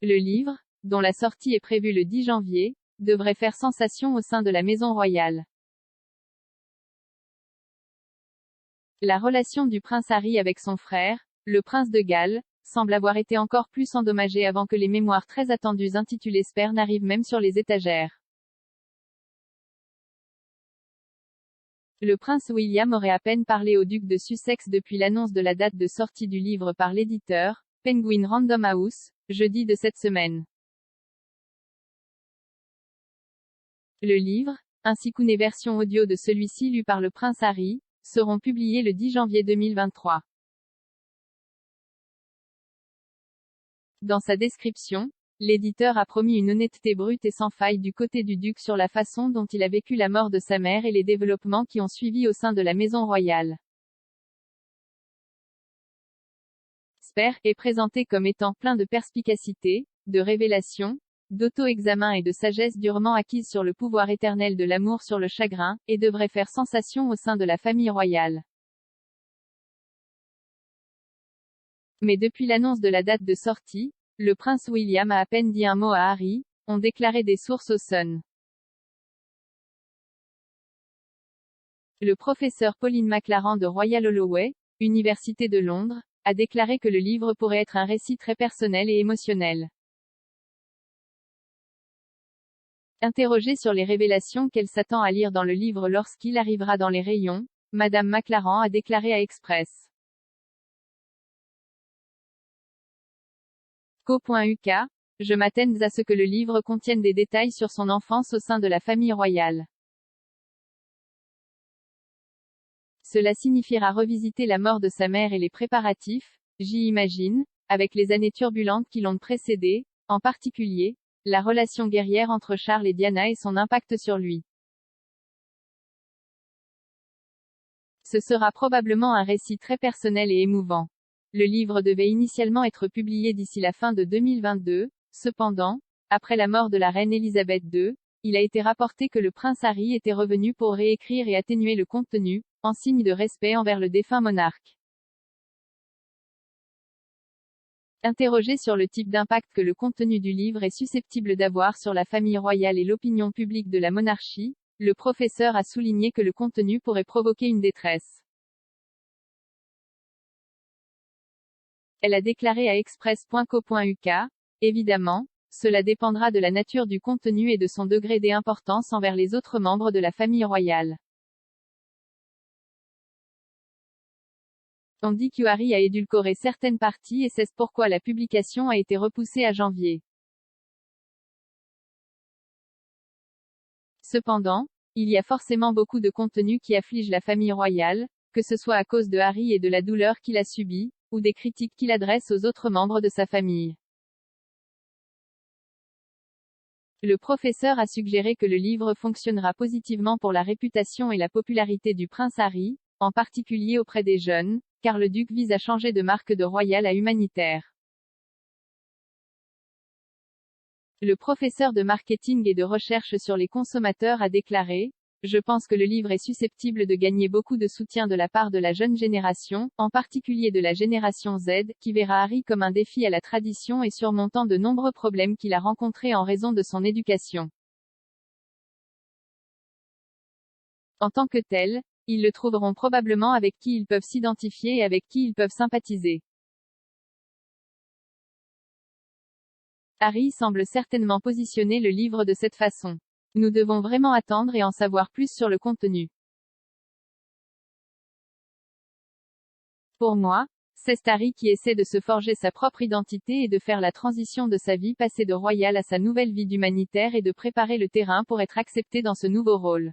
Le livre, dont la sortie est prévue le 10 janvier, devrait faire sensation au sein de la maison royale. La relation du prince Harry avec son frère, le prince de Galles, semble avoir été encore plus endommagée avant que les mémoires très attendues intitulées Spare n'arrivent même sur les étagères. Le prince William aurait à peine parlé au duc de Sussex depuis l'annonce de la date de sortie du livre par l'éditeur, Penguin Random House, jeudi de cette semaine. Le livre, ainsi qu'une version audio de celui-ci lue par le prince Harry, seront publiés le 10 janvier 2023. Dans sa description, l'éditeur a promis une honnêteté brute et sans faille du côté du duc sur la façon dont il a vécu la mort de sa mère et les développements qui ont suivi au sein de la maison royale. Spare est présenté comme étant plein de perspicacité, de révélation, d'auto-examen et de sagesse durement acquise sur le pouvoir éternel de l'amour sur le chagrin, et devrait faire sensation au sein de la famille royale. Mais depuis l'annonce de la date de sortie, le prince William a à peine dit un mot à Harry, ont déclaré des sources au Sun. Le professeur Pauline McLaren de Royal Holloway, Université de Londres, a déclaré que le livre pourrait être un récit très personnel et émotionnel. Interrogée sur les révélations qu'elle s'attend à lire dans le livre lorsqu'il arrivera dans les rayons, Madame McLaren a déclaré à Express. Co.uk, je m'attends à ce que le livre contienne des détails sur son enfance au sein de la famille royale. Cela signifiera revisiter la mort de sa mère et les préparatifs, j'y imagine, avec les années turbulentes qui l'ont précédé, en particulier, la relation guerrière entre Charles et Diana et son impact sur lui. Ce sera probablement un récit très personnel et émouvant. Le livre devait initialement être publié d'ici la fin de 2022, cependant, après la mort de la reine Elisabeth II, il a été rapporté que le prince Harry était revenu pour réécrire et atténuer le contenu, en signe de respect envers le défunt monarque. Interrogé sur le type d'impact que le contenu du livre est susceptible d'avoir sur la famille royale et l'opinion publique de la monarchie, le professeur a souligné que le contenu pourrait provoquer une détresse. Elle a déclaré à express.co.uk, évidemment, cela dépendra de la nature du contenu et de son degré d'importance envers les autres membres de la famille royale. On dit que Harry a édulcoré certaines parties et c'est pourquoi la publication a été repoussée à janvier. Cependant, il y a forcément beaucoup de contenu qui afflige la famille royale, que ce soit à cause de Harry et de la douleur qu'il a subie, ou des critiques qu'il adresse aux autres membres de sa famille. Le professeur a suggéré que le livre fonctionnera positivement pour la réputation et la popularité du prince Harry, en particulier auprès des jeunes, car le duc vise à changer de marque de royal à humanitaire. Le professeur de marketing et de recherche sur les consommateurs a déclaré: « Je pense que le livre est susceptible de gagner beaucoup de soutien de la part de la jeune génération, en particulier de la génération Z, qui verra Harry comme un défi à la tradition et surmontant de nombreux problèmes qu'il a rencontrés en raison de son éducation. En tant que tel, ils le trouveront probablement avec qui ils peuvent s'identifier et avec qui ils peuvent sympathiser. » Harry semble certainement positionner le livre de cette façon. Nous devons vraiment attendre et en savoir plus sur le contenu. Pour moi, c'est Harry qui essaie de se forger sa propre identité et de faire la transition de sa vie passée de royal à sa nouvelle vie d'humanitaire et de préparer le terrain pour être accepté dans ce nouveau rôle.